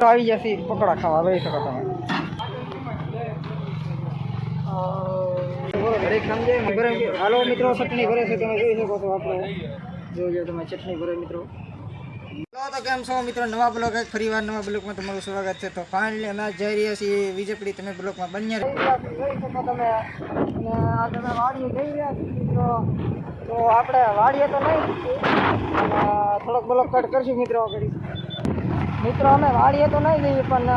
આવી જશે પકોડા ખાવા લઈ શકો તમે હાલો મિત્રો ચટણી ભરે છે તમે જોઈ શકો છો આપણે જોજો તમે ચટણી ભરે મિત્રો તો કેમ છો મિત્રો નવા બ્લોગ ફરી વાર નવા બ્લોગમાં તમારું સ્વાગત છે તો ફાઇનલી અમે જઈ રહ્યા છીએ વીજપડી તમે બ્લોગમાં બન્યા જોઈ શકો તમે અને આ તમે વાડીએ જઈ રહ્યા છો મિત્રો તો આપણે વાડીએ તો નહીં થોડોક બ્લોગ કટ કરશું મિત્રો મિત્રો અમે વાડીએ તો નહીં જઈએ પણ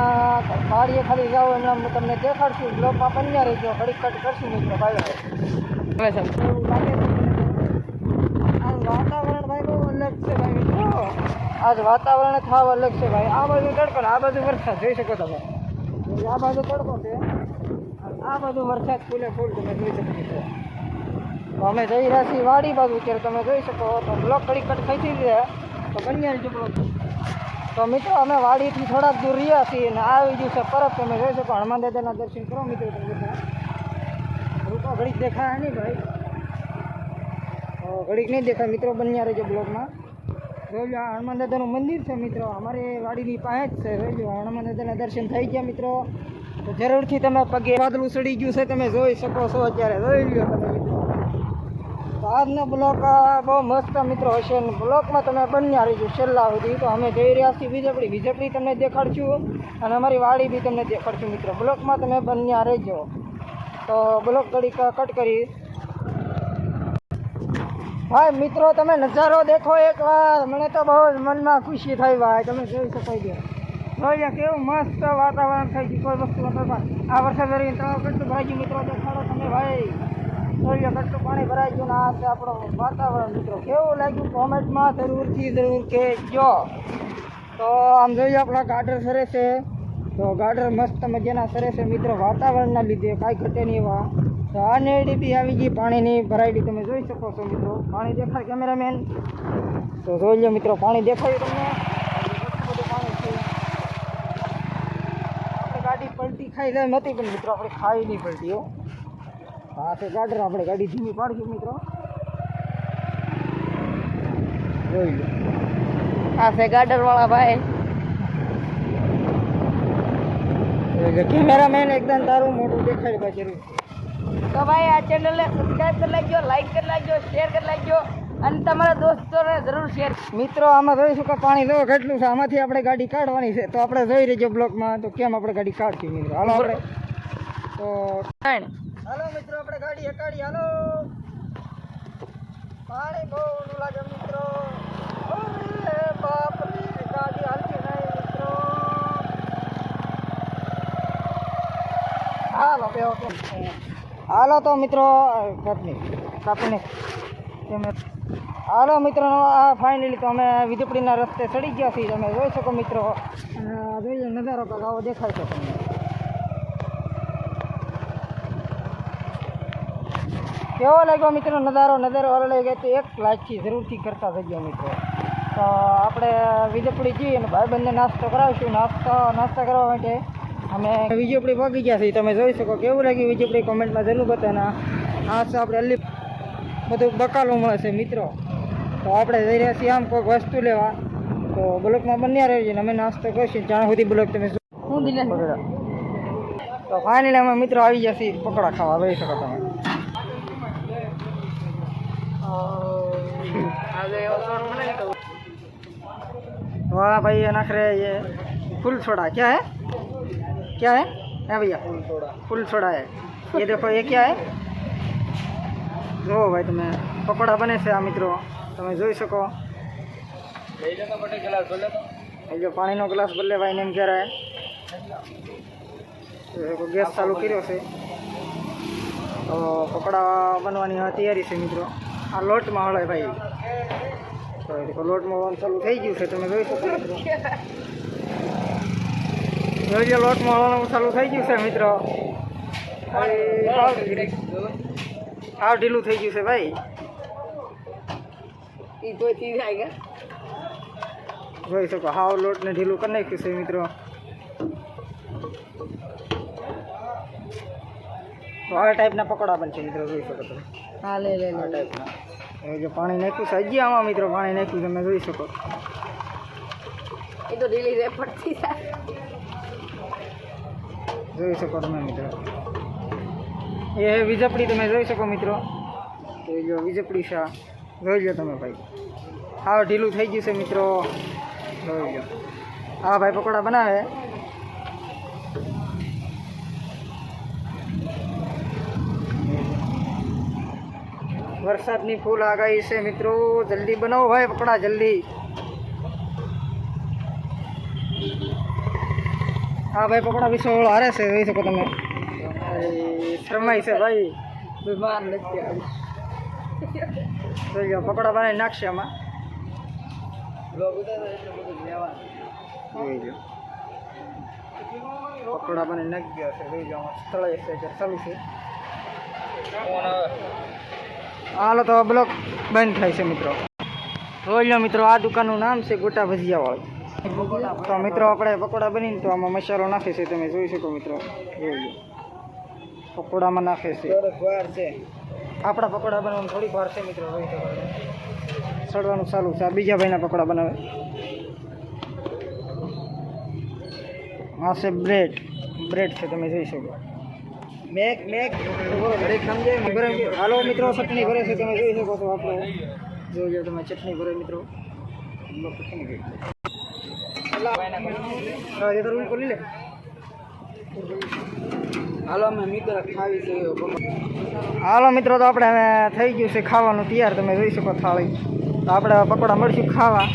વાડીએ ખાલી જાઓ એટલે તમને દેખાડશું બ્લોગમાં બન્યા રહીજો ઘડીક કટ કરશું મિત્રો ભાઈ વાતાવરણ ભાઈ બહુ અલગ છે ભાઈ મિત્રો આજ વાતાવરણ થાવ અલગ છે ભાઈ આ બાજુ તડકો ને આ બાજુ વરસાદ જોઈ શકો તમે આ બાજુ તડકો છે આ બાજુ વરસાદ ફૂલે ફૂલ તમે જોઈ શકો છો તો અમે જઈ રહ્યા છીએ વાડી બાજુ અત્યારે તમે જોઈ શકો તો બ્લોક ઘડી કટ થઈ જાય તો બન્યા રહીજો બ્લોક તો મિત્રો અમે વાડીથી થોડાક દૂર રહ્યા છીએ અને આવી ગયું છે પરત તમે જોઈ શકો હનુમાન દાદાના દર્શન કરો મિત્રો તમે રૂપો ઘડીક દેખાય નહીં ભાઈ ઘડીક નહીં દેખાય મિત્રો બન્યા રહેજો બ્લોગમાં જોજો આ હનુમાન દાદાનું મંદિર છે મિત્રો અમારે વાડીની પાસે જ છે જોજો હનુમાન દાદાના દર્શન થઈ ગયા મિત્રો તો જરૂરથી તમે પગે વાદળું ચડી ગયું છે તમે જોઈ શકો છો અત્યારે જોઈ લો તમે મિત્રો તો આજનો બ્લોગ બહુ મસ્ત મિત્રો હશે અને બ્લોગમાં તમે બન્યા રહીજો છેલ્લા સુધી તો અમે જઈ રહ્યા છીએ વીજપડી તમને દેખાડશું અને અમારી વાડી બી તમને દેખાડશું મિત્રો બ્લોગમાં તમે બન્યા રહેજો તો બ્લોગ ઘડી કટ કરી ભાઈ મિત્રો તમે નજારો દેખો એકવાર મને તો બહુ જ મનમાં ખુશી થઈ ભાઈ તમે જોઈ શકો છો જોઈ કેવું મસ્ત વાતાવરણ થઈ ગયું કોઈ વસ્તુ આ વરસાદ ભરીને તો કેટલું ભરાઈ મિત્રો દેખાડો તમે ભાઈ જોઈ કેટલું પાણી ભરાઈ ગયું ને આ છે આપણો વાતાવરણ મિત્રો કેવું લાગ્યું કોમેન્ટમાં જરૂર કહેજો તો આમ જોઈએ આપણા ગાર્ડર સરે છે તો ગાર્ડર મસ્ત મજાના સરે છે મિત્રો વાતાવરણના લીધે કાંઈ ઘટે નહીં એવા તો આ નેડી બી આવી ગઈ પાણીની ભરાયેલી તમે જોઈ શકો છો મિત્રો પાણી દેખાય કેમેરામેન તો જોઈ લો મિત્રો પાણી દેખાયું તમને બધું પાણી છે આપણે ગાડી પલટી ખાઈ જાય નથી પણ મિત્રો આપણે ખાઈ નહીં પલટી હો હા છે ગાડર આપણે ગાડી ધીમી પાડશું મિત્રો જોઈ લો આ છે ગાડરવાળા ભાઈ કેમેરામેન એકદમ તારું મોટું દેખાય ભાઈ જરૂર તો ભાઈ આ ચેનલને સબસ્ક્રાઈબ કરી લેજો લાઈક કરી લેજો શેર કરી લેજો અને તમારા દોસ્તોને જરૂર શેર મિત્રો આમાં જોઈશું કે પાણી જો કેટલું છે આમાંથી આપણે ગાડી કાઢવાની છે તો આપણે જોઈ રહીજો બ્લોકમાં તો કેમ આપણે ગાડી કાઢશું મિત્રો હાલો આપણે તો હાલો મિત્રો આપણે ગાડી હકાડી હાલો પાણી બહુ લાગે મિત્રો બાપ રે ગાડી હાલતી નહીં મિત્રો હાલો બેહો હાલો તો મિત્રો કાપીને હાલો મિત્રો આ ફાઇનલી તો અમે વીજપડીના રસ્તે ચડી ગયા છીએ તમે જોઈ શકો મિત્રો અને જોઈએ નજારો કાંક આવો દેખાય છે તમને કેવો લાગ્યો મિત્રો નજારો હારો લાગ્યો તો એક લાઈકથી જરૂરથી કરતા થઈ ગયો મિત્રો તો આપણે વીજપડી જઈએ અને ભાઈબંધને નાસ્તો કરાવીશું નાસ્તા કરવા માટે અમે વીજપડી પહોંચી ગયા છીએ તમે જોઈ શકો કેવું લાગ્યું વીજપડી કોમેન્ટમાં જરૂર બતાવના આ છે આપણે અલ્લી બધું બકાલું મળે છે મિત્રો તો આપણે જઈ રહ્યા છીએ આમ કોઈક વસ્તુ લેવા તો બ્લોકમાં બન્યા રહેજો ને અમે નાસ્તો કરીશું જ્યાં સુધી બ્લોક તમે શું દિલે તો ફાઇનલી અમે મિત્રો આવી ગયા છીએ પકોડા ખાવા લઈ શકો તમે वाह भाई ये नख रहे ये फुल छोड़ा क्या है भैया फुल छोड़ा है ये देखो ये क्या है जो भाई तुम्हें पकोड़ा बने से आ मित्रों તમે જોઈ શકો जो पानी नो ग्लास बल्ले भाई ने क्या है गैस चालू કર્યો છે તો પકોડા બનવાની તૈયારી છે મિત્રો આ લોટમાં હળે ભાઈ તો લોટમાં ચાલુ થઈ ગયું છે તમે જોઈ શકો મિત્રો જોઈ લોટમાં હળવાનું ચાલુ થઈ ગયું છે મિત્રો હાવ ઢીલું થઈ ગયું છે ભાઈ જોઈ શકો હાવ લોટને ઢીલું કરી નાખ્યું છે મિત્રો તો આ ટાઈપના પકોડા બનશે મિત્રો જોઈ શકો તમે હા લે આ ટાઈપના જો પાણી નાખ્યું છે હજી આમાં મિત્રો પાણી નાખ્યું તમે જોઈ શકો એ તો ઢીલી રે પડતી થાય. જોઈ શકો તમે મિત્રો, એ વીજપડી તમે જોઈ શકો મિત્રો. જોઈ લો વીજપડી શા, જોઈ લો તમે ભાઈ, હા ઢીલું થઈ ગયું છે મિત્રો. જોઈ લો હા ભાઈ પકોડા બનાવે. વરસાદની ફૂલ આગાહી છે મિત્રો, જલ્દી બનાવો ભાઈ પકોડા જલ્દી. હા ભાઈ પકોડા વિશે હારે છે, જોઈ શકો તમે. શરમાઈ છે ભાઈ, બીમાર નથી આવી. જોઈ લો પકોડા બનાવી નાખશે આમાં. જોઈ લો પકોડા બનાવી નાખી ગયા છે. જોઈ લો સ્થળે છે ચાલુ છે. હાલો તો બ્લોક બંધ થાય છે મિત્રો. જોઈ લો મિત્રો, આ દુકાનનું નામ છે ગોટા ભજીયાવાળી. તો મિત્રો આપણે પકોડા બનીને તો આમાં મસાલો નાખે છે, તમે જોઈ શકો મિત્રો. જોઈ લો પકોડામાં નાખે છે. આપણા પકોડા બનાવવાનું થોડીક વાર છે મિત્રો. જોઈ શકો સડવાનું ચાલુ છે. આ બીજા ભાઈના પકોડા બનાવે. આ છે બ્રેડ છે, તમે જોઈ શકો. હાલો મિત્રો, ચટણી ભરે છે, તમે જોઈ શકો. તો આપણે જોઈ લો તમે, ચટણી ભરે મિત્રો. હાલો મિત્રો, તો આપણે હવે થઈ ગયું છે ખાવાનું તૈયાર, તમે જોઈ શકો થાળી. તો આપણે પકોડા મળશું ખાવા.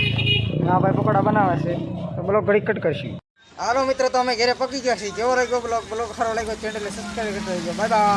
હા ભાઈ પકોડા બનાવે છે, તો બ્લોગ ઘડી કટ કરશું. હાલો મિત્રો, તો અમે ઘરે પકી ગયા છીએ. કેવો લાગ્યો બ્લોગ સારો લાગ્યો ચેનલને સબસ્ક્રાઈબ કરતા રહેજો. Bye bye.